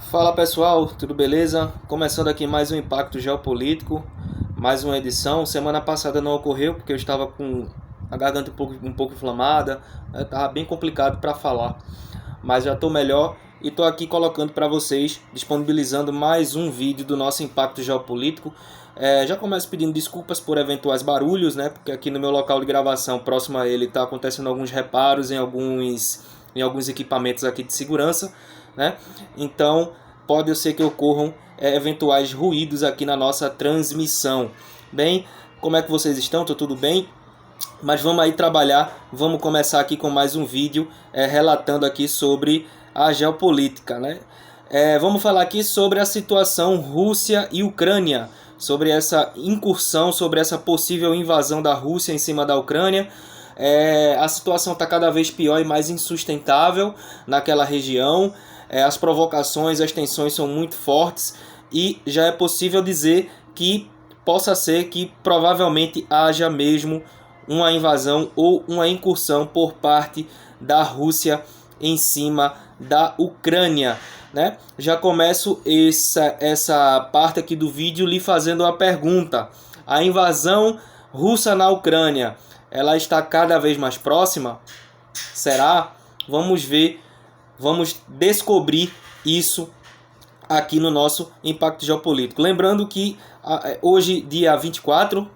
Fala pessoal, tudo beleza? Começando aqui mais um Impacto Geopolítico, mais uma edição. Semana passada não ocorreu porque eu estava com a garganta um pouco inflamada, estava bem complicado para falar, mas já estou melhor e estou aqui colocando para vocês, disponibilizando mais um vídeo do nosso Impacto Geopolítico. Já começo pedindo desculpas por eventuais barulhos, né? Porque aqui no meu local de gravação, próximo a ele, está acontecendo alguns reparos em alguns equipamentos aqui de segurança, né? Então pode ser que ocorram eventuais ruídos aqui na nossa transmissão. Bem, como é que vocês estão? Tá tudo bem? Mas vamos aí trabalhar, vamos começar aqui com mais um vídeo relatando aqui sobre a geopolítica, né? Vamos falar aqui sobre a situação Rússia e Ucrânia, sobre essa incursão, sobre essa possível invasão da Rússia em cima da Ucrânia. A situação está cada vez pior e mais insustentável naquela região. As provocações, as tensões são muito fortes e já é possível dizer que possa ser que provavelmente haja mesmo uma invasão ou uma incursão por parte da Rússia em cima da Ucrânia, né? Já começo essa parte aqui do vídeo lhe fazendo uma pergunta. A invasão russa na Ucrânia, ela está cada vez mais próxima? Será? Vamos ver, vamos descobrir isso aqui no nosso Impacto Geopolítico. Lembrando que hoje, dia 24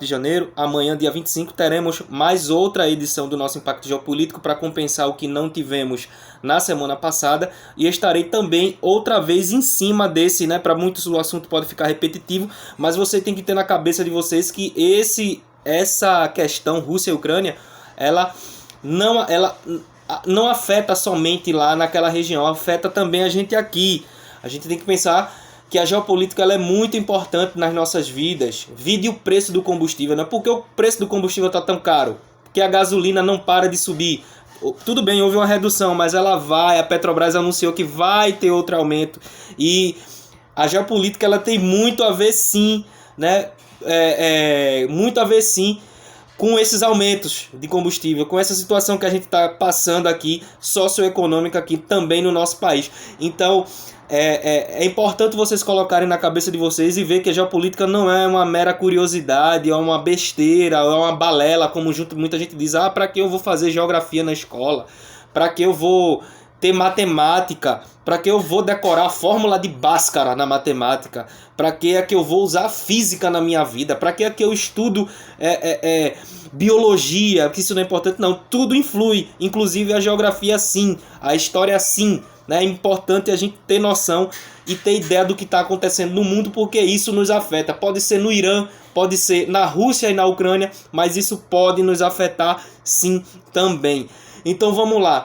de janeiro, amanhã, dia 25, teremos mais outra edição do nosso Impacto Geopolítico para compensar o que não tivemos na semana passada. E estarei também outra vez em cima desse, né? Para muitos o assunto pode ficar repetitivo, mas você tem que ter na cabeça de vocês que essa questão Rússia e Ucrânia, ela não afeta somente lá naquela região, afeta também a gente aqui. A gente tem que pensar que a geopolítica ela é muito importante nas nossas vidas. Vide o preço do combustível. Não é porque o preço do combustível está tão caro, porque a gasolina não para de subir. Tudo bem, houve uma redução, mas a Petrobras anunciou que vai ter outro aumento. E a geopolítica ela tem muito a ver sim, né? Muito a ver sim com esses aumentos de combustível, com essa situação que a gente está passando aqui, socioeconômica aqui também no nosso país. Então, é importante vocês colocarem na cabeça de vocês e ver que a geopolítica não é uma mera curiosidade, é uma besteira, é uma balela, como muita gente diz, para que eu vou fazer geografia na escola? Para que eu vou ter matemática? Para que eu vou decorar a fórmula de Bhaskara na matemática? Para que é que eu vou usar física na minha vida? Para que é que eu estudo biologia? Que isso não é importante, não. Tudo influi, inclusive a geografia sim, a história sim. É importante a gente ter noção e ter ideia do que está acontecendo no mundo, porque isso nos afeta. Pode ser no Irã, pode ser na Rússia e na Ucrânia, mas isso pode nos afetar sim também. Então vamos lá.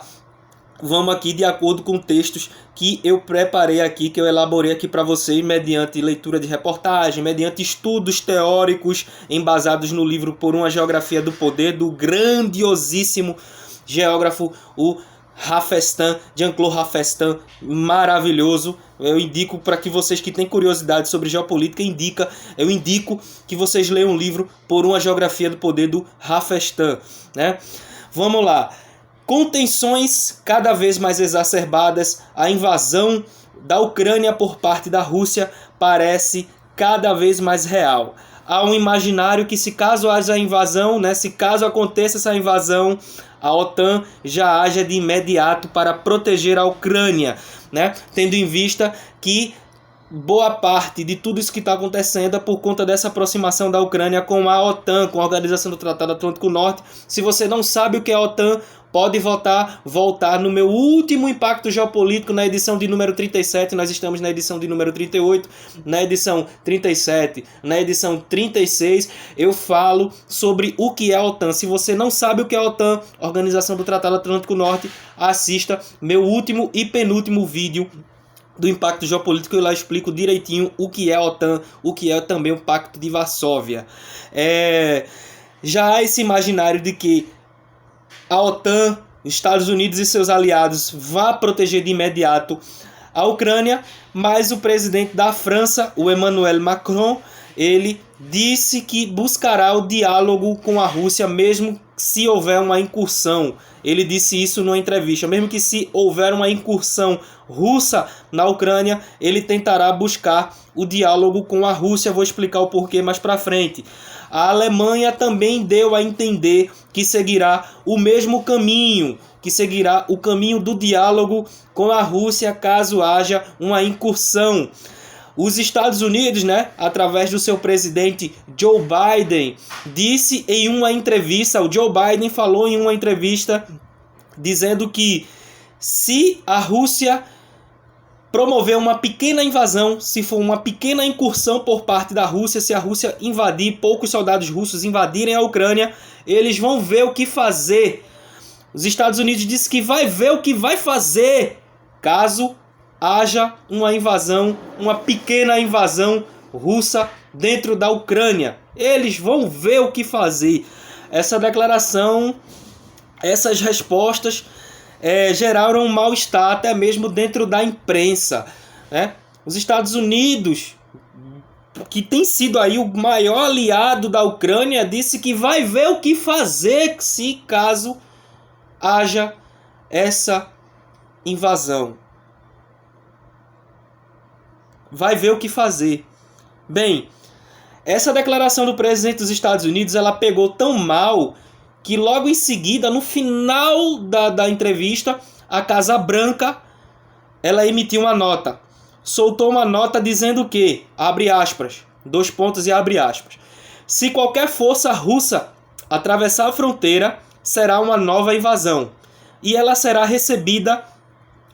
Vamos aqui de acordo com textos que eu preparei aqui, que eu elaborei aqui para vocês mediante leitura de reportagem, mediante estudos teóricos embasados no livro Por uma Geografia do Poder, do grandiosíssimo geógrafo, o Jean-Claude Hafestan, maravilhoso. Eu indico para que vocês que têm curiosidade sobre geopolítica, eu indico que vocês leiam o livro Por uma Geografia do Poder, do Hafestan, né? Vamos lá. Com tensões cada vez mais exacerbadas, a invasão da Ucrânia por parte da Rússia parece cada vez mais real. Há um imaginário que se caso haja invasão, né, se caso aconteça essa invasão, a OTAN já haja de imediato para proteger a Ucrânia, né, tendo em vista que boa parte de tudo isso que está acontecendo é por conta dessa aproximação da Ucrânia com a OTAN, com a Organização do Tratado Atlântico Norte. Se você não sabe o que é a OTAN, pode voltar no meu último Impacto Geopolítico, na edição de número 37, nós estamos na edição de número 38, na edição 37, na edição 36, eu falo sobre o que é a OTAN. Se você não sabe o que é a OTAN, Organização do Tratado Atlântico Norte, assista meu último e penúltimo vídeo do Impacto Geopolítico, eu lá explico direitinho o que é a OTAN, o que é também o Pacto de Varsóvia. Já há esse imaginário de que a OTAN, Estados Unidos e seus aliados vá proteger de imediato a Ucrânia, mas o presidente da França, o Emmanuel Macron, ele disse que buscará o diálogo com a Rússia mesmo se houver uma incursão. Ele disse isso numa entrevista. Mesmo que se houver uma incursão russa na Ucrânia, ele tentará buscar o diálogo com a Rússia. Vou explicar o porquê mais para frente. A Alemanha também deu a entender que seguirá o mesmo caminho, que seguirá o caminho do diálogo com a Rússia caso haja uma incursão. Os Estados Unidos, através do seu presidente Joe Biden, disse em uma entrevista, o Joe Biden falou em uma entrevista dizendo que se a Rússia promover uma pequena invasão, se for uma pequena incursão por parte da Rússia, se a Rússia invadir, poucos soldados russos invadirem a Ucrânia, eles vão ver o que fazer. Os Estados Unidos disse que vai ver o que vai fazer caso haja uma invasão, uma pequena invasão russa dentro da Ucrânia. Eles vão ver o que fazer. Essa declaração, essas respostas geraram um mal-estar até mesmo dentro da imprensa, Os Estados Unidos, que tem sido aí o maior aliado da Ucrânia, disse que vai ver o que fazer se caso haja essa invasão. Vai ver o que fazer. Bem, essa declaração do presidente dos Estados Unidos, ela pegou tão mal que logo em seguida, no final da entrevista, a Casa Branca, ela emitiu uma nota. Soltou uma nota dizendo que, abre aspas, 2 pontos e abre aspas, se qualquer força russa atravessar a fronteira, será uma nova invasão. E ela será recebida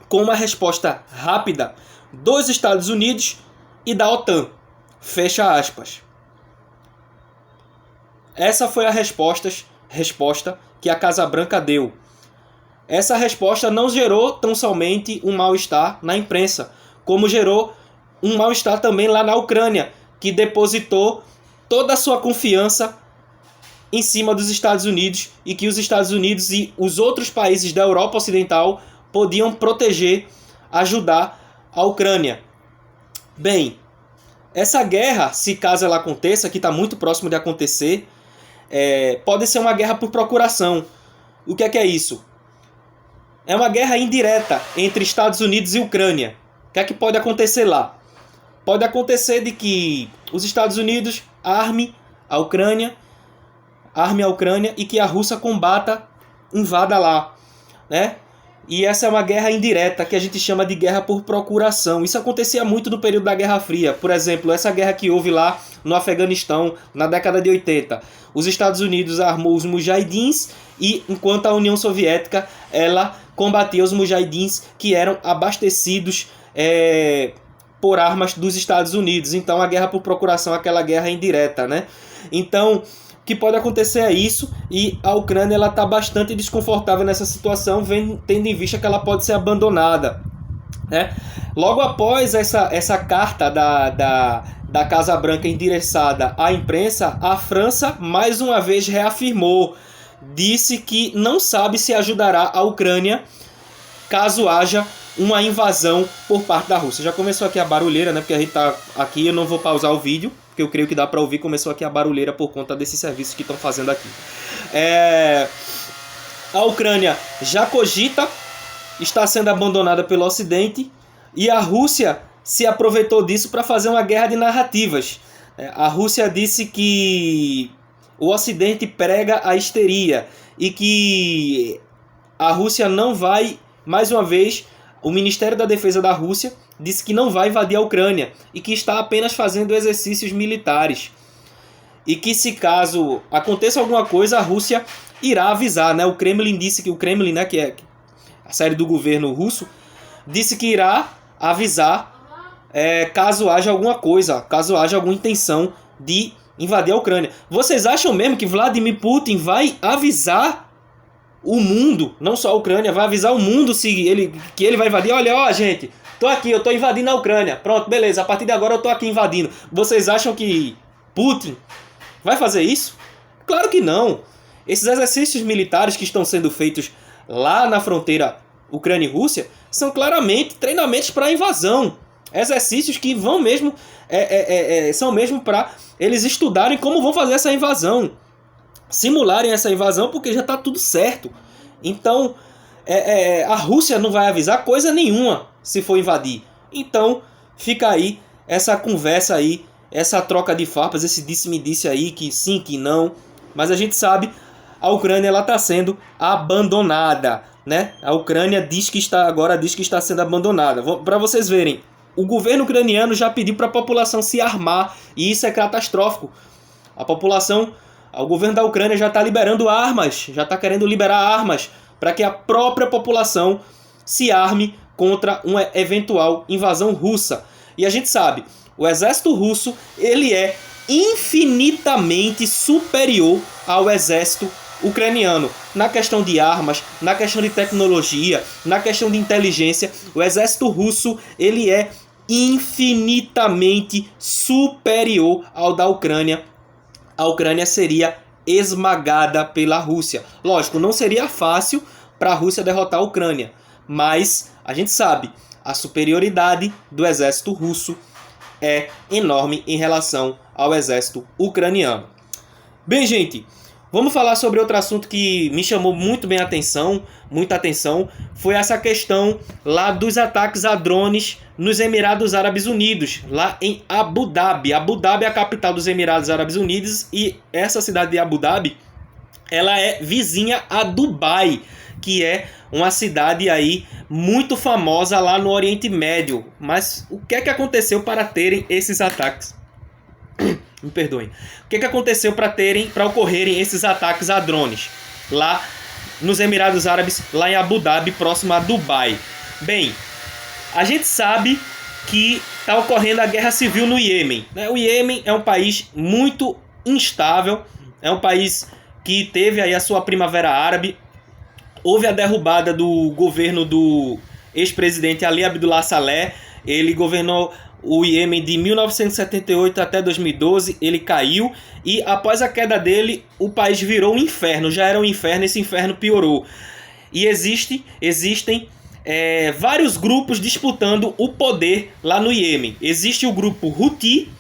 com uma resposta rápida dos Estados Unidos e da OTAN. Fecha aspas. Essa foi a resposta que a Casa Branca deu. Essa resposta não gerou tão somente um mal-estar na imprensa, como gerou um mal-estar também lá na Ucrânia, que depositou toda a sua confiança em cima dos Estados Unidos e que os Estados Unidos e os outros países da Europa Ocidental podiam proteger, ajudar a Ucrânia. Bem, essa guerra, se caso ela aconteça, que está muito próximo de acontecer, pode ser uma guerra por procuração. O que é isso? É uma guerra indireta entre Estados Unidos e Ucrânia. O que é que pode acontecer lá? Pode acontecer de que os Estados Unidos arme a Ucrânia e que a Rússia invada lá, E essa é uma guerra indireta, que a gente chama de guerra por procuração. Isso acontecia muito no período da Guerra Fria. Por exemplo, essa guerra que houve lá no Afeganistão, na década de 80. Os Estados Unidos armou os mujahidins, e enquanto a União Soviética ela combatia os mujahidins que eram abastecidos por armas dos Estados Unidos. Então a guerra por procuração é aquela guerra indireta, Então, o que pode acontecer é isso, e a Ucrânia está bastante desconfortável nessa situação, tendo em vista que ela pode ser abandonada. Logo após essa carta da Casa Branca endereçada à imprensa, a França mais uma vez reafirmou, disse que não sabe se ajudará a Ucrânia caso haja uma invasão por parte da Rússia. Já começou aqui a barulheira, porque a gente está aqui, eu não vou pausar o vídeo, porque eu creio que dá para ouvir, começou aqui a barulheira por conta desses serviços que estão fazendo aqui. A Ucrânia já cogita, está sendo abandonada pelo Ocidente, e a Rússia se aproveitou disso para fazer uma guerra de narrativas. A Rússia disse que o Ocidente prega a histeria e que a Rússia não vai, mais uma vez, o Ministério da Defesa da Rússia disse que não vai invadir a Ucrânia e que está apenas fazendo exercícios militares. E que se caso aconteça alguma coisa, a Rússia irá avisar, O Kremlin disse que que é a série do governo russo, disse que irá avisar caso haja alguma coisa, caso haja alguma intenção de invadir a Ucrânia. Vocês acham mesmo que Vladimir Putin vai avisar o mundo, não só a Ucrânia, vai avisar o mundo que ele vai invadir? Olha, gente, tô aqui, eu tô invadindo a Ucrânia. Pronto, beleza, a partir de agora eu tô aqui invadindo. Vocês acham que Putin vai fazer isso? Claro que não. Esses exercícios militares que estão sendo feitos lá na fronteira Ucrânia e Rússia são claramente treinamentos para invasão. exercícios que vão mesmo são mesmo para eles estudarem como vão fazer essa invasão, simularem essa invasão, porque já está tudo certo. Então a Rússia não vai avisar coisa nenhuma se for invadir. Então fica aí essa conversa aí, essa troca de farpas, esse disse-me-disse aí, que sim, que não. Mas a gente sabe, a Ucrânia está sendo abandonada, né? A Ucrânia diz que está sendo abandonada. Para vocês verem, o governo ucraniano já pediu para a população se armar, e isso é catastrófico. O governo da Ucrânia já está liberando armas, já está querendo liberar armas para que a própria população se arme contra uma eventual invasão russa. E a gente sabe, o exército russo ele é infinitamente superior ao exército ucraniano. Na questão de armas, na questão de tecnologia, na questão de inteligência, o exército russo ele é infinitamente superior ao da Ucrânia. A Ucrânia seria esmagada pela Rússia. Lógico, não seria fácil para a Rússia derrotar a Ucrânia, mas a gente sabe, a superioridade do exército russo é enorme em relação ao exército ucraniano. Bem, gente, vamos falar sobre outro assunto que me chamou muito bem a atenção, muita atenção, foi essa questão lá dos ataques a drones nos Emirados Árabes Unidos, lá em Abu Dhabi. Abu Dhabi é a capital dos Emirados Árabes Unidos e essa cidade de Abu Dhabi, ela é vizinha a Dubai, que é uma cidade aí muito famosa lá no Oriente Médio. Mas o que é que aconteceu para terem esses ataques? Me perdoem. O que é que aconteceu para ocorrerem esses ataques a drones lá nos Emirados Árabes, lá em Abu Dhabi, próximo a Dubai? Bem, a gente sabe que está ocorrendo a guerra civil no Iêmen, né? O Iêmen é um país muito instável, é um país que teve aí a sua primavera árabe. Houve a derrubada do governo do ex-presidente Ali Abdullah Saleh. Ele governou o Iêmen de 1978 até 2012. Ele caiu e após a queda dele, o país virou um inferno. Já era um inferno, esse inferno piorou. E existem vários grupos disputando o poder lá no Iêmen. Existe o grupo Houthi,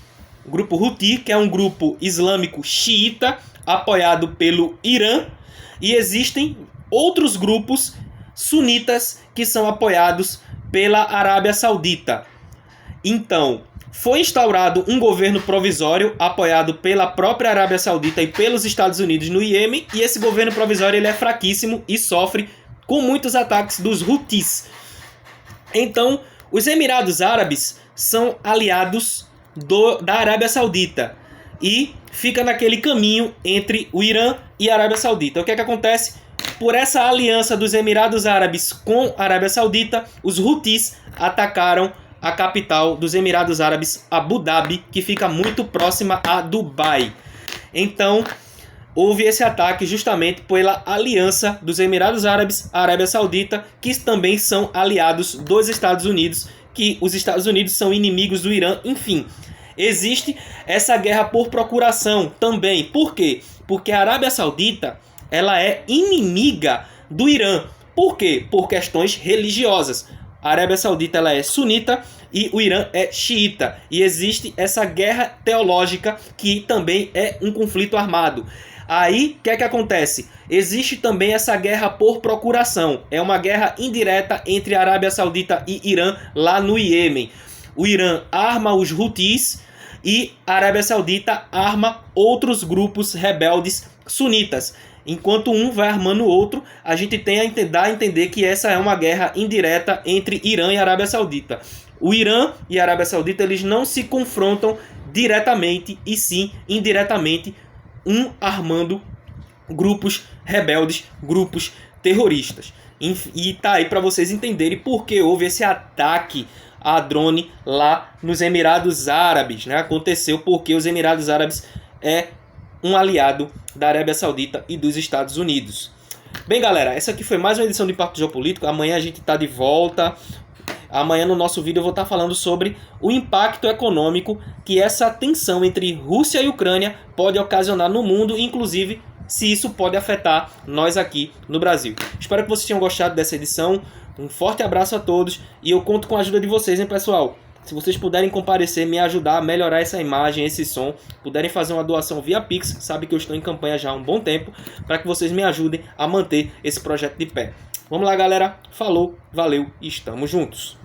que é um grupo islâmico xiita, apoiado pelo Irã. E existem outros grupos sunitas que são apoiados pela Arábia Saudita. Então, foi instaurado um governo provisório apoiado pela própria Arábia Saudita e pelos Estados Unidos no Iêmen, e esse governo provisório ele é fraquíssimo e sofre com muitos ataques dos Houthis. Então, os Emirados Árabes são aliados da Arábia Saudita e fica naquele caminho entre o Irã e a Arábia Saudita. O que é que acontece? Por essa aliança dos Emirados Árabes com a Arábia Saudita, os Houthis atacaram a capital dos Emirados Árabes, Abu Dhabi, que fica muito próxima a Dubai. Então, houve esse ataque justamente pela aliança dos Emirados Árabes, a Arábia Saudita, que também são aliados dos Estados Unidos, que os Estados Unidos são inimigos do Irã, enfim. Existe essa guerra por procuração também. Por quê? Porque a Arábia Saudita ela é inimiga do Irã. Por quê? Por questões religiosas. A Arábia Saudita ela é sunita e o Irã é xiita. E existe essa guerra teológica que também é um conflito armado. Aí, o que é que acontece? Existe também essa guerra por procuração. É uma guerra indireta entre a Arábia Saudita e Irã lá no Iêmen. O Irã arma os Houthis e a Arábia Saudita arma outros grupos rebeldes sunitas. Enquanto um vai armando o outro, a gente tem a dar a entender que essa é uma guerra indireta entre Irã e Arábia Saudita. O Irã e a Arábia Saudita eles não se confrontam diretamente, e sim indiretamente, um armando grupos rebeldes, grupos terroristas. E tá aí para vocês entenderem por que houve esse ataque a drone lá nos Emirados Árabes, né? Aconteceu porque os Emirados Árabes é um aliado da Arábia Saudita e dos Estados Unidos. Bem, galera, essa aqui foi mais uma edição do Impacto Geopolítico. Amanhã a gente está de volta. Amanhã no nosso vídeo eu vou estar falando sobre o impacto econômico que essa tensão entre Rússia e Ucrânia pode ocasionar no mundo, inclusive se isso pode afetar nós aqui no Brasil. Espero que vocês tenham gostado dessa edição. Um forte abraço a todos e eu conto com a ajuda de vocês, hein, pessoal? Se vocês puderem comparecer, me ajudar a melhorar essa imagem, esse som, puderem fazer uma doação via Pix, sabe que eu estou em campanha já há um bom tempo, para que vocês me ajudem a manter esse projeto de pé. Vamos lá, galera. Falou, valeu e estamos juntos.